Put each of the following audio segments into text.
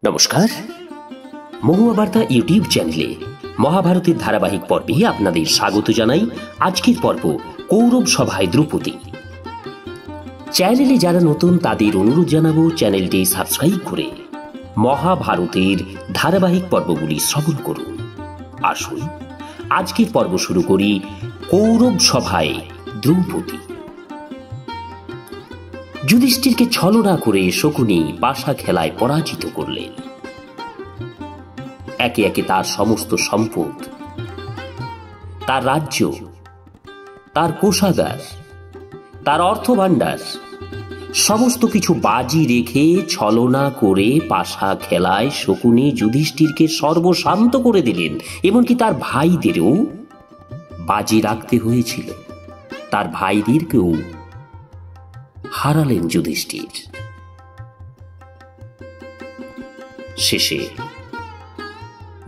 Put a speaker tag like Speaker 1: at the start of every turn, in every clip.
Speaker 1: নমস্কার, মহুয়া বার্তা ইউটিউব চ্যানেলে মহাভারতের ধারাবাহিক পর্বে আপনাদের স্বাগত জানাই। আজকের পর্ব কৌরব সভায় দ্রৌপদী। চ্যানেলে যারা নতুন তাদের অনুরোধ জানাবো চ্যানেলটি সাবস্ক্রাইব করে মহাভারতের ধারাবাহিক পর্বগুলি শ্রবণ করুন। আসুন আজকের পর্ব শুরু করি। কৌরব সভায় দ্রৌপদী। যুধিষ্ঠিরকে ছলনা করে শকুনি পাশা খেলায় পরাজিত করলেন। একে একে তার সমস্ত সম্পদ, তার রাজ্য, তার কোষাগার, তার অর্থভাণ্ডার সমস্ত কিছু বাজি রেখে ছলনা করে পাশা খেলায় শকুনি যুধিষ্ঠিরকে সর্বশান্ত করে দিলেন। এমনকি তার ভাইদেরও বাজি রাখতে হয়েছিল। তার ভাইদেরকেও হারালেন যুধিষ্ঠির। শেষে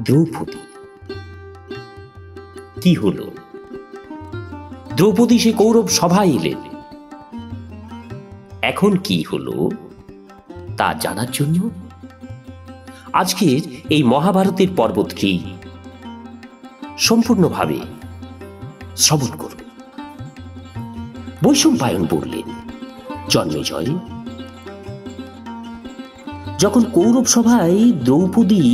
Speaker 1: দ্রৌপদী। কি হলো? দ্রৌপদী সে কৌরব সভায় এলেন। এখন কি হলো তা জানার জন্য আজকের এই মহাভারতের পর্বটি সম্পূর্ণভাবে শ্রবণ করুন। বৈশম্পায়ন বললেন, জন্মেজয়, যখন কৌরব সভায় দ্রৌপদী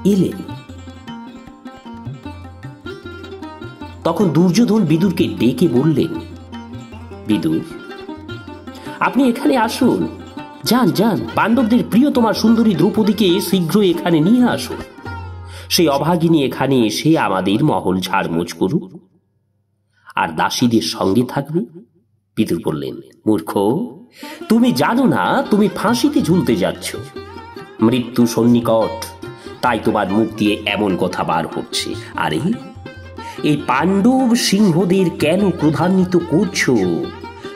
Speaker 1: এলেন তখন দুর্যোধন বিদুরকে ডেকে বললেন, বিদুর, আপনি এখানে আসুন। যান যান, পাণ্ডবদের প্রিয় তোমার সুন্দরী দ্রৌপদীকে শীঘ্র এখানে নিয়ে আসুন। সেই অভাগিনী এখানে এসে আমাদের মহল ঝাড়মুছ করুক আর দাসীদের সঙ্গে থাকবে। বিদুর বললেন, মূর্খ, তুমি জানো না তুমি ফাঁসিতে ঝুলতে যাচ্ছ। মৃত্যু সন্নিকট, তাই তোমার মুখ দিয়ে এমন কথা বার হচ্ছে। আরে, এই পাণ্ডব সিংহদের কেন ক্রোধান্বিত করছো?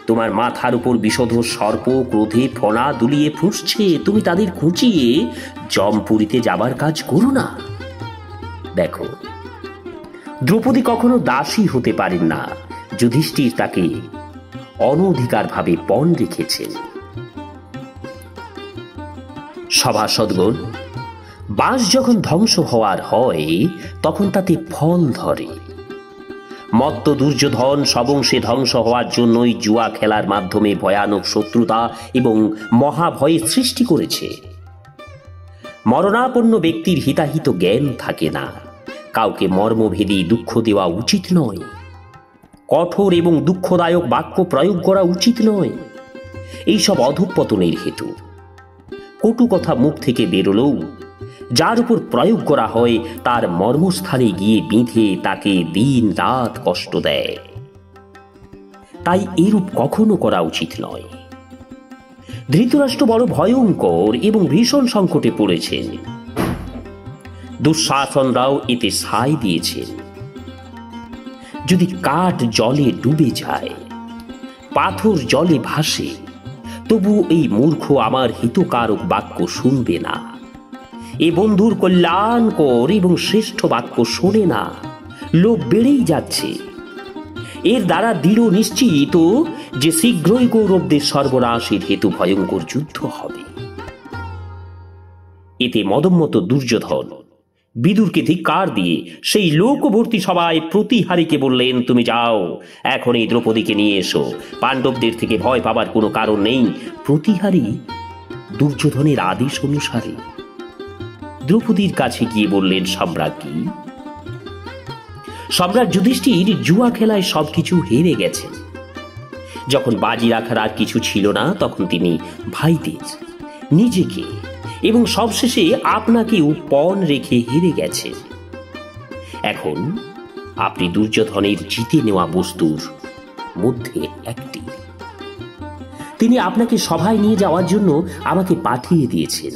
Speaker 1: তোমার মাথার উপর বিষধ সর্প ক্রোধে ফণা দুলিয়ে ফুঁসছে। তুমি তাদের খুঁচিয়ে জমপুরীতে যাবার কাজ করো না। দেখো, দ্রৌপদী কখনো দাসী হতে পারেন না। যুধিষ্ঠির তাকে অনধিকারভাবে পণ রেখেছেন। সভাসদগণ, বাঁশ যখন ধ্বংস হওয়ার হয় তখন তাতে ফল ধরে। মত্ত দুর্যোধন সবংশে ধ্বংস হওয়ার জন্যই জুয়া খেলার মাধ্যমে ভয়ানক শত্রুতা এবং মহাভয়ের সৃষ্টি করেছে। মরণাপন্ন ব্যক্তির হিতাহিত জ্ঞান থাকে না। কাউকে মর্মভেদী দুঃখ দেওয়া উচিত নয়। কঠোর এবং দুঃখদায়ক বাক্য প্রয়োগ করা উচিত নয়। এইসব অধঃপতনের হেতু। কটু কথা মুখ থেকে বেরোলেও যার উপর প্রয়োগ করা হয় তার মর্মস্থানে গিয়ে বিঁধে তাকে দিন রাত কষ্ট দেয়। তাই এরূপ কখনো করা উচিত নয়। ধৃতরাষ্ট্র বড় ভয়ঙ্কর এবং ভীষণ সংকটে পড়েছেন। দুঃশাসনরাও এতে সায় দিয়েছেন। যদি কাঠ জলে ডুবে যায়, পাথর জলে ভাসে, তবু এই মূর্খ আমার হিতকারক বাক্য শুনবে না। এ বন্ধুর কল্যাণকর এবং শ্রেষ্ঠ বাক্য শোনে না। লোভ বেড়েই যাচ্ছে। এর দ্বারা দৃঢ় নিশ্চিত যে শীঘ্রই কৌরবদের সর্বনাশের হেতু ভয়ঙ্কর যুদ্ধ হবে। এতে মদম্মত দুর্যোধন বিদুরকে ধিক্কার দিয়ে সেই লোকভর্তি সভায় প্রতিহারীকে বললেন, তুমি যাও, এখন এই দ্রৌপদীকে নিয়ে এসো। পাণ্ডবদের থেকে ভয় পাবার কোনো কারণ নেই। প্রতিহারী দুর্যোধনের আদেশ অনুসারে দ্রৌপদীর কাছে গিয়ে বললেন, সম্রাজ্ঞী, সম্রাট যুধিষ্ঠির জুয়া খেলায় সবকিছু হেরে গেছেন। যখন বাজি রাখার আর কিছু ছিল না তখন তিনি ভাইদের, নিজেকে এবং সবশেষে আপনাকে পণ রেখে হেরে গেছেন। এখন আপনি দুর্যোধনের জিতে নেওয়া বস্তুর মধ্যে একটি। তিনি আপনাকে সভায় নিয়ে যাওয়ার জন্য আমাকে পাঠিয়ে দিয়েছেন।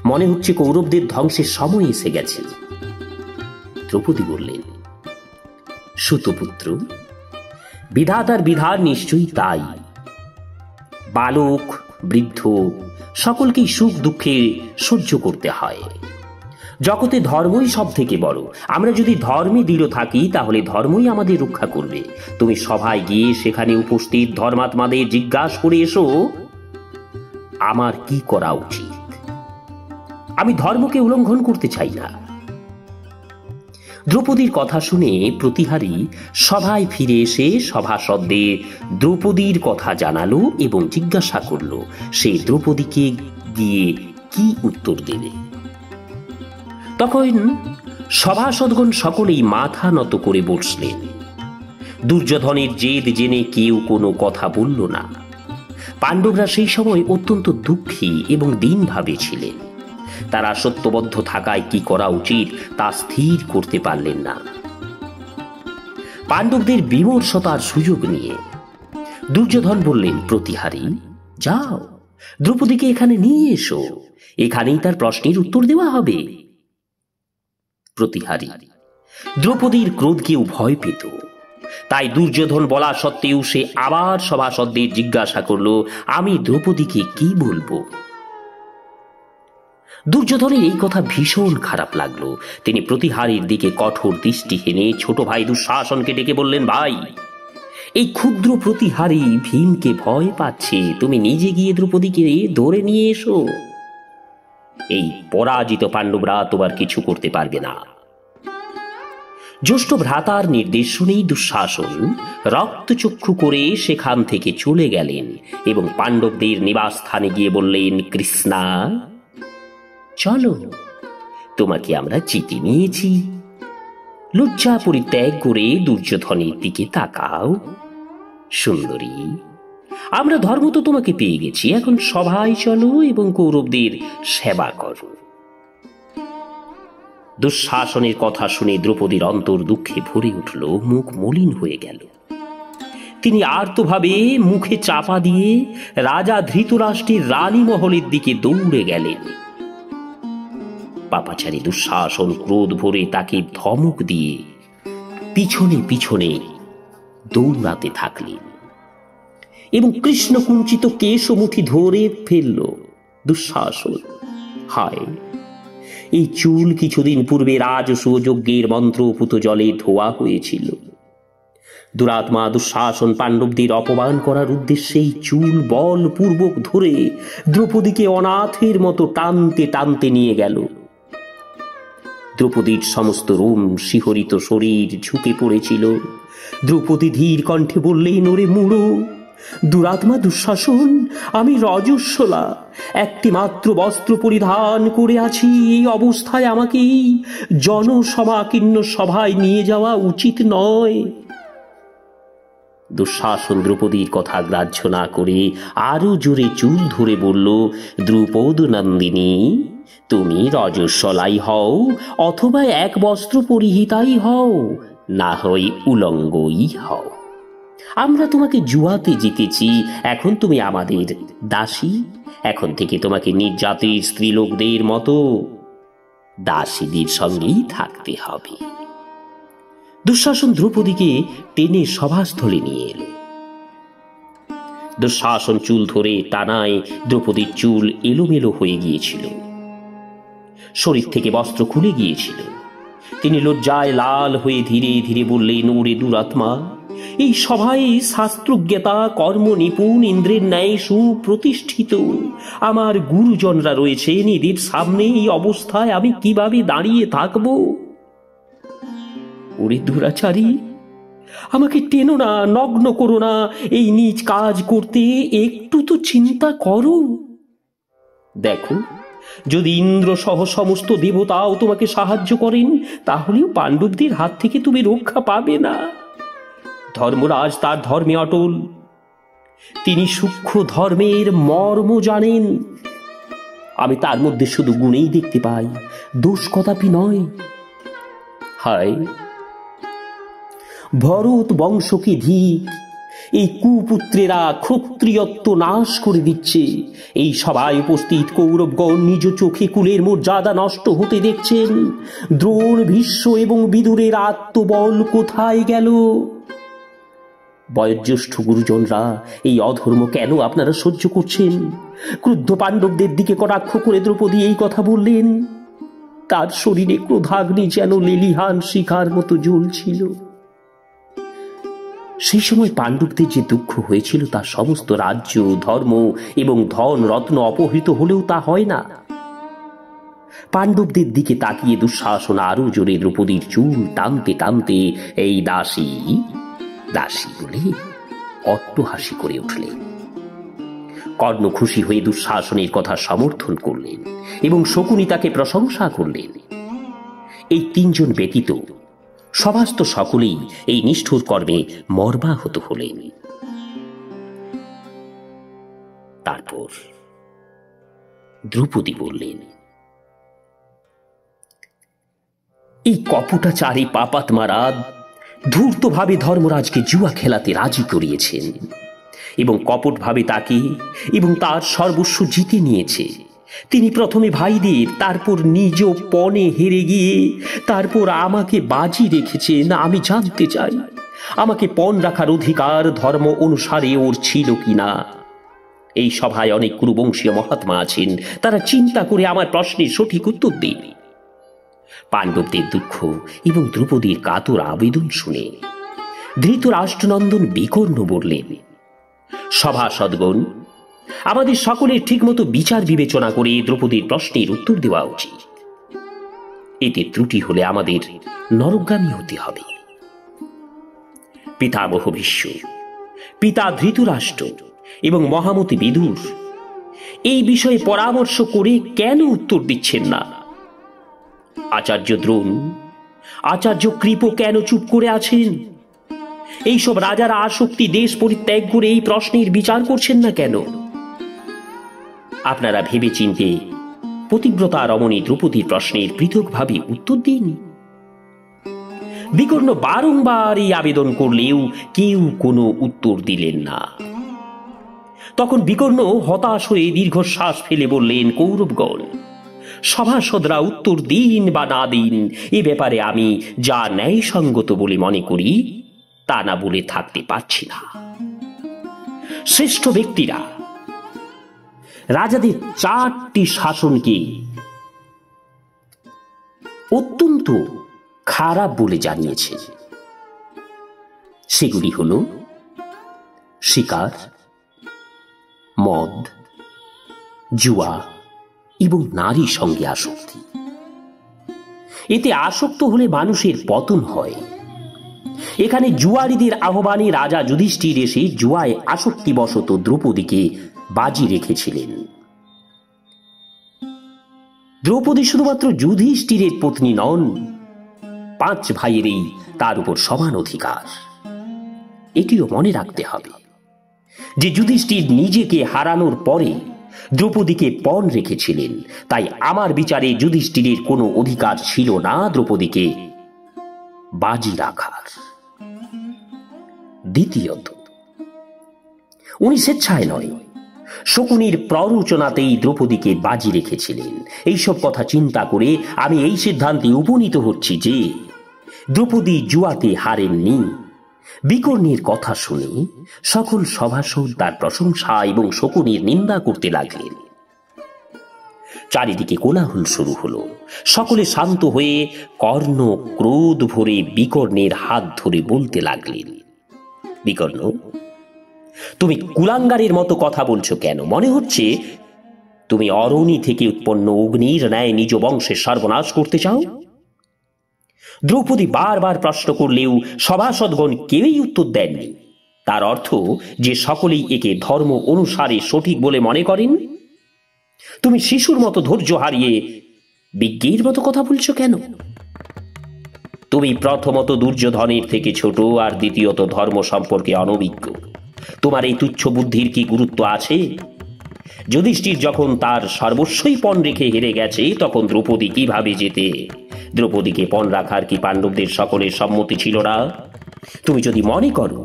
Speaker 1: মনে হচ্ছে কৌরবদের ধ্বংসের সময় এসে গেছে। দ্রৌপদী বললেন, সুতপুত্র, বিধাতার বিধান নিশ্চয়ই তাই। বালক বৃদ্ধ সকলকেই সুখ দুঃখে সহ্য করতে হয়। জগতে ধর্মই সব থেকে বড়। আমরা যদি ধর্মে দৃঢ় থাকি তাহলে ধর্মই আমাদের রক্ষা করবে। তুমি সভায় গিয়ে সেখানে উপস্থিত ধর্মাত্মাদের জিজ্ঞাসা করে এসো, আমার কি করা উচিত। আমি ধর্মকে উল্লঙ্ঘন করতে চাই না। দ্রৌপদীর কথা শুনে প্রতিহারী সভায় ফিরে এসে সভাসদদের দ্রৌপদীর কথা জানালো এবং জিজ্ঞাসা করল সে দ্রৌপদীকে গিয়ে কি উত্তর দেবে। তখন সভাসদগণ সকলেই মাথা নত করে বসলেন। দুর্যোধনের জেদ জেনে কেউ কোনো কথা বলল না। পাণ্ডবরা সেই সময় অত্যন্ত দুঃখী এবং দীনভাবে ছিলেন। তারা সত্যবদ্ধ থাকায় কি করা উচিত তা স্থির করতে পারলেন না। পাণ্ডবদের বিমর্ষতার সুযোগ নিয়ে দুর্যোধন বললেন, প্রতিহারী যাও, দ্রৌপদীকে এখানে নিয়ে এসো, এখানেই তার প্রশ্নের উত্তর দেওয়া হবে। প্রতিহারী দ্রৌপদীর ক্রোধকেও ভয় পেত, তাই দুর্যোধন বলা সত্ত্বেও সে আবার সভাসদদের জিজ্ঞাসা করল, আমি দ্রৌপদীকে কি বলবো। দুর্যোধনের এই কথা ভীষণ খারাপ লাগলো। তিনি প্রতিহারীর দিকে কঠোর দৃষ্টি হেনে ছোট ভাই দুঃশাসনকে ডেকে বললেন, ভাই, এই ক্ষুদ্র প্রতিহারী ভীমকে ভয় পাচ্ছে, তুমি নিজে গিয়ে দ্রৌপদীকে ধরে নিয়ে এসো। এই পরাজিত পাণ্ডবরা তোমার কিছু করতে পারবে না। জ্যেষ্ঠ ভ্রাতার নির্দেশ শুনেই দুঃশাসন রক্তচক্ষু করে সেখান থেকে চলে গেলেন এবং পাণ্ডবদের নিবাস স্থানে গিয়ে বললেন, কৃষ্ণা চলো, তোমাকে আমরা জিতে নিয়েছি। লজ্জা পরিত্যাগ করে দুর্যোধনের দিকে তাকাও। সুন্দরী, আমরা ধর্ম তো তোমাকে পেয়ে গেছি, এখন সভায় চলো এবং কৌরবদের সেবা করো। দুঃশাসনের কথা শুনে দ্রৌপদীর অন্তর দুঃখে ভরে উঠল, মুখ মলিন হয়ে গেল। তিনি আর্তভাবে মুখে চাপা দিয়ে রাজা ধৃতরাষ্ট্রের রানী মহলের দিকে দৌড়ে গেলেন। পাপাচারী দুঃশাসন ক্রোধ ভরে তাকে ধমক দিয়ে পিছনে পিছনে দৌড়াতে থাকলেন এবং কৃষ্ণ কুঞ্চিত কেশ মুঠি ধরে ফেলল দুঃশাসন। হায়, এই চুল কিছুদিন পূর্বে রাজসূয় যজ্ঞের মন্ত্রপুত জলে ধোয়া হয়েছিল। দুরাত্মা দুঃশাসন পাণ্ডবদের অপমান করার উদ্দেশ্যে এই চুল বলপূর্বক ধরে দ্রৌপদীকে অনাথের মতো টানতে টানতে নিয়ে গেল। দ্রৌপদীর সমস্ত রোম শিহরিত শরীর ঝুঁকে পড়েছিল। দ্রৌপদী ধীর কণ্ঠে বললেন, ওরে মূঢ় দুরাত্মা দুঃশাসন, আমি রজস্বলা, একটি মাত্র বস্ত্র পরিধান করে আছি। এই অবস্থায় আমাকে জনসমাকীর্ণ সভায় নিয়ে যাওয়া উচিত নয়। দুঃশাসন দ্রৌপদীর কথা গ্রাহ্য না করে আরো জোরে চুল ধরে বলল, দ্রৌপদ নন্দিনী, তুমি রজস্বলাই হও অথবা এক বস্ত্র পরিহিতাই হও, না হয় উলঙ্গই হও। আমরা তোমাকে জুয়াতে জিতেছি, এখন তুমি আমাদের দাসী। এখন থেকে তোমাকে নির্যাতিত স্ত্রীলোকদের মতো দাসীদের সঙ্গেই থাকতে হবে। দুঃশাসন দ্রৌপদীকে টেনে সভাস্থলে নিয়ে এলো। দুঃশাসন চুল ধরে টানায় দ্রৌপদীর চুল এলোমেলো হয়ে গিয়েছিল, শরীর থেকে বস্ত্র খুলে গিয়েছিল। তিনি লজ্জায় লাল হয়ে ধীরে ধীরে বললেন, ওরে দুরাত্মা, এই সভায় শাস্ত্রজ্ঞতা কর্ম নিপুণ ইন্দ্রের ন্যায় সুপ্রতিষ্ঠিত আমার গুরুজনরা রয়েছেন। এদের সামনে এই অবস্থায় আমি কিভাবে দাঁড়িয়ে থাকব? ওরে দুরাচারী, আমাকে টেনো না, নগ্ন করো না। এই নিজ কাজ করতে একটু তো চিন্তা করো। দেখো, যদি ইন্দ্র সহ সমস্ত দেবতাও তোমাকে সাহায্য করেন, তাহলেও পাণ্ডবদের হাত থেকে তুমি রক্ষা পাবে না। ধর্মরাজ তার ধর্মে অটল, তিনি সূক্ষ্ম ধর্মের মর্ম জানেন। আমি তার মধ্যে শুধু গুণেই দেখতে পাই, দোষ কদাপি নয়। হায়, ভরত বংশকে ধিক, এই কুপুত্রেরা ক্ষত্রিয়ত্ব নাশ করে দিচ্ছে। এই সভায় উপস্থিত কৌরবগণ নিজ চোখে কুলের মর্যাদা নষ্ট হতে দেখছেন। দ্রোণ, ভীষ্ম এবং বিদুরের আত্মবল কোথায় গেল? বয়োজ্যেষ্ঠ গুরুজনরা, এই অধর্ম কেন আপনারা সহ্য করছেন? ক্রুদ্ধ পাণ্ডবদের দিকে কটাক্ষ করে দ্রৌপদী এই কথা বললেন। তার শরীরে ক্রোধাগ্নি যেন লেলিহান শিখার মতো জ্বলছিল। সেই সময় পাণ্ডবদের যে দুঃখ হয়েছিল তা সমস্ত রাজ্য, ধর্ম এবং ধন রত্ন অপহৃত হলেও তা হয় না। পাণ্ডবদের দিকে তাকিয়ে দুঃশাসন আরো জোরে দ্রৌপদীর চুল টানতে টানতে এই দাসী দাসী বলে অট্টহাসি করে উঠলেন। কর্ণ খুশি হয়ে দুঃশাসনের কথা সমর্থন করলেন এবং শকুনি তাকে প্রশংসা করলেন। এই তিনজন ব্যতীত সভাস্থ সকলেই এই নিষ্ঠুর কর্মে মর্মাহত হলেন। তারপর দ্রৌপদী বললেন, এই কপটাচারী পাপাত্মারা ধূর্তভাবে ধর্মরাজকে জুয়া খেলাতে রাজি করিয়েছেন এবং কপটভাবে তাকে এবং তার সর্বস্ব জিতে নিয়েছে। তিনি প্রথমে ভাইদের, তারপর নিজ পণে হেরে গিয়ে তারপর আমাকে বাজি রেখেছেন। আমি জানতে চাই, আমাকে পণ রাখার অধিকার ধর্ম অনুসারে ওর ছিল কিনা। এই সভায় অনেক কুরুবংশীয় মহাত্মা আছেন, তারা চিন্তা করে আমার প্রশ্নের সঠিক উত্তর দিন। পাণ্ডবদের দুঃখ এবং দ্রৌপদীর কাতর আবেদন শুনে ধৃতরাষ্ট্রনন্দন বিকর্ণ বললেন, সভাসদগণ, আমাদের সকলের ঠিকমতো বিচার বিবেচনা করে দ্রৌপদীর প্রশ্নের উত্তর দেওয়া উচিত। এতে ত্রুটি হলে আমাদের নরকগামী হতে হবে। পিতামহ ভীষ্ম, পিতা ধৃতরাষ্ট্র এবং মহামতি বিদুর এই বিষয়ে পরামর্শ করে কেন উত্তর দিচ্ছেন না? আচার্য দ্রোণ, আচার্য কৃপ কেন চুপ করে আছেন? এইসব রাজারা আসক্তি দেশ পরিত্যাগ করে এই প্রশ্নের বিচার করছেন না কেন? আপনারা ভেবে চিন্তে পতিব্রতা রমণী দ্রৌপদীর প্রশ্নের পৃথকভাবে উত্তর দিন। বিকর্ণ বারংবার এই আবেদন করলেও কেউ কোনো উত্তর দিলেন না। তখন বিকর্ণ হতাশ হয়ে দীর্ঘশ্বাস ফেলে বললেন, কৌরবগণ, সভাসদরা উত্তর দিন বা না দিন, এ ব্যাপারে আমি যা ন্যায়সঙ্গত বলে মনে করি তা না বলে থাকতে পারছি না। শ্রেষ্ঠ ব্যক্তিরা রাজাদের 4টি শাসনকে অত্যন্ত খারাপ বলে জানিয়েছেন। সেগুলি হল শিকার, মদ, জুয়া এবং নারী সঙ্গে আসক্তি। এতে আসক্ত হলে মানুষের পতন হয়। এখানে জুয়ারিদের আহ্বানে রাজা যুধিষ্ঠির এসে জুয়ায় আসক্তিবশত দ্রৌপদীকে বাজি রেখেছিলেন। দ্রৌপদী শুধুমাত্র যুধিষ্ঠিরের পত্নী নন, 5 ভাইয়েরই তার উপর সমান অধিকার। এটিও মনে রাখতে হবে যে যুধিষ্ঠির নিজেকে হারানোর পরে দ্রৌপদীকে পণ রেখেছিলেন, তাই আমার বিচারে যুধিষ্ঠিরের কোনো অধিকার ছিল না দ্রৌপদীকে বাজি রাখার। দ্বিতীয়ত, উনি স্বেচ্ছায় নয়, শকুনির প্ররোচনাতেই দ্রৌপদীকে বাজি রেখেছিলেন। এইসব কথা চিন্তা করে আমি এই সিদ্ধান্তে উপনীত হচ্ছি যে দ্রৌপদী জুয়াতে হারেননি। বিকর্ণের কথা শুনে সকল সভাসদ তার প্রশংসা এবং শকুনির নিন্দা করতে লাগলেন। চারিদিকে কোলাহল শুরু হলো। সকলে শান্ত হয়ে কর্ণ ক্রোধ ভরে বিকর্ণের হাত ধরে বলতে লাগলেন, বিকর্ণ, তুমি কুলাঙ্গারের মতো কথা বলছো কেন? মনে হচ্ছে তুমি অরণি থেকে উৎপন্ন অগ্নির ন্যায় নিজ বংশের সর্বনাশ করতে চাও। দ্রৌপদী বারবার প্রশ্ন করলেও সভাসদগণ কেউই উত্তর দেননি। তার অর্থ যে সকলেই একে ধর্ম অনুসারে সঠিক বলে মনে করেন। তুমি শিশুর মতো ধৈর্য হারিয়ে বিজ্ঞের মতো কথা বলছো কেন? তুমি প্রথমত দুর্যোধনের থেকে ছোট, আর দ্বিতীয়ত ধর্ম সম্পর্কে অনভিজ্ঞ। তোমার এই তুচ্ছ বুদ্ধির কি গুরুত্ব আছে? যুধিষ্ঠির যখন তার সর্বস্বই পণ রেখে হেরে গেছে, তখন দ্রৌপদী কিভাবে যেতে? দ্রৌপদীকে পণ রাখার কি পাণ্ডবদের সকলের সম্মতি ছিল না? তুমি যদি মনে করো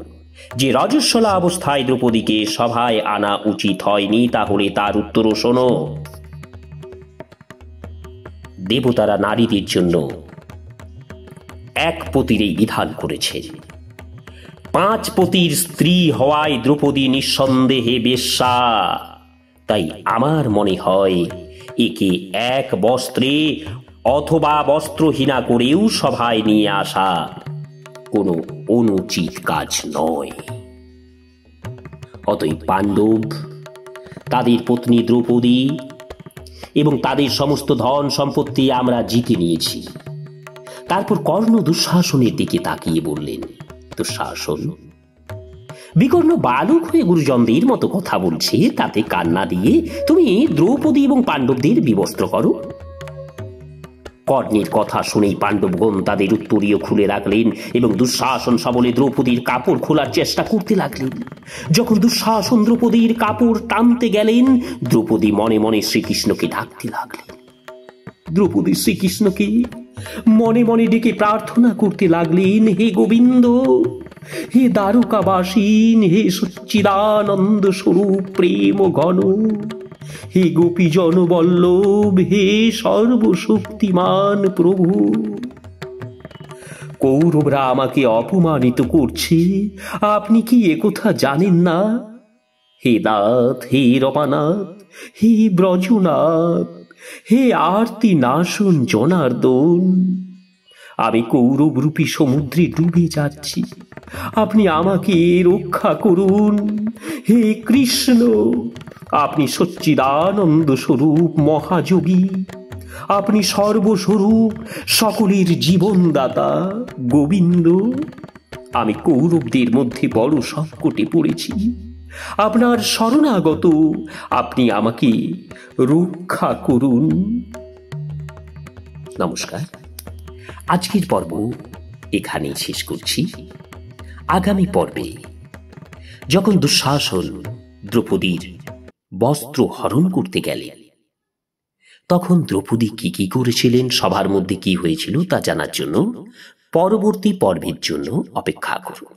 Speaker 1: যে রজস্বলা অবস্থায় দ্রৌপদীকে সভায় আনা উচিত হয়নি, তাহলে তার উত্তরও শোনো। দেবতারা নারীদের জন্য এক পতির এই বিধান করেছে। 5 পতির স্ত্রী হওয়ায় দ্রৌপদী নিঃসন্দেহে বেশ্যা। তাই আমার মনে হয় একে এক বস্ত্রে অথবা বস্ত্রহীনা করেও সভায় নিয়ে আসা কোনো অনুচিত কাজ নয়। অতএব পাণ্ডব, তাদের পত্নী দ্রৌপদী এবং তাদের সমস্ত ধন সম্পত্তি আমরা জিতে নিয়েছি। তারপর কর্ণ দুঃশাসনের দিকে তাকিয়ে বললেন, দুঃশাসন, বিকর্ণ বালক হয়ে গুরুজনদের মতো কথা বলছে, তাতে কান্না দিয়ে তুমি দ্রৌপদী এবং পাণ্ডবদের বিবস্ত্র করো। কর্ণের কথা শুনেই পাণ্ডবগণ তাদের উত্তরীয় খুলে রাখলেন এবং দুঃশাসন সবলে দ্রৌপদীর কাপড় খোলার চেষ্টা করতে লাগলেন। যখন দুঃশাসন দ্রৌপদীর কাপড় টানতে গেলেন, দ্রৌপদী মনে মনে শ্রীকৃষ্ণকে ডাকতে লাগলেন। দ্রৌপদী শ্রীকৃষ্ণকে মনে মনে ডেকে প্রার্থনা করতে লাগলেন, হে গোবিন্দ, হে দ্বারকাবাসীন, হে সচ্চিদানন্দ স্বরূপ প্রেম ঘন, হে গোপীজন বল্লভ, হে সর্বশক্তিমান প্রভু, কৌরবরা আমাকে অপমানিত করছে, আপনি কি একথা জানেন না? হে নাথ, হে রমানাথ, হে ব্রজনাথ, হে আরতি নাশন জনার্দন, আমি কৌরবরূপী সমুদ্রে ডুবে যাচ্ছি, আপনি আমাকে রক্ষা করুন। হে কৃষ্ণ, আপনি সচ্চিদানন্দ স্বরূপ মহাযোগী, আপনি সর্বস্বরূপ সকলের জীবনদাতা গোবিন্দ। আমি কৌরবদের মধ্যে বড় সংকটে পড়েছি, আপনার শরণাগত, আপনি আমাকে রক্ষা করুন। নমস্কার, আজকের পর্ব এখানেই শেষ করছি। আগামী পর্বে যখন দুঃশাসন দ্রৌপদীর বস্ত্র হরণ করতে গেলেন, তখন দ্রৌপদী কি কি করেছিলেন, সবার মধ্যে কি হয়েছিল তা জানার জন্য পরবর্তী পর্বের জন্য অপেক্ষা করুন।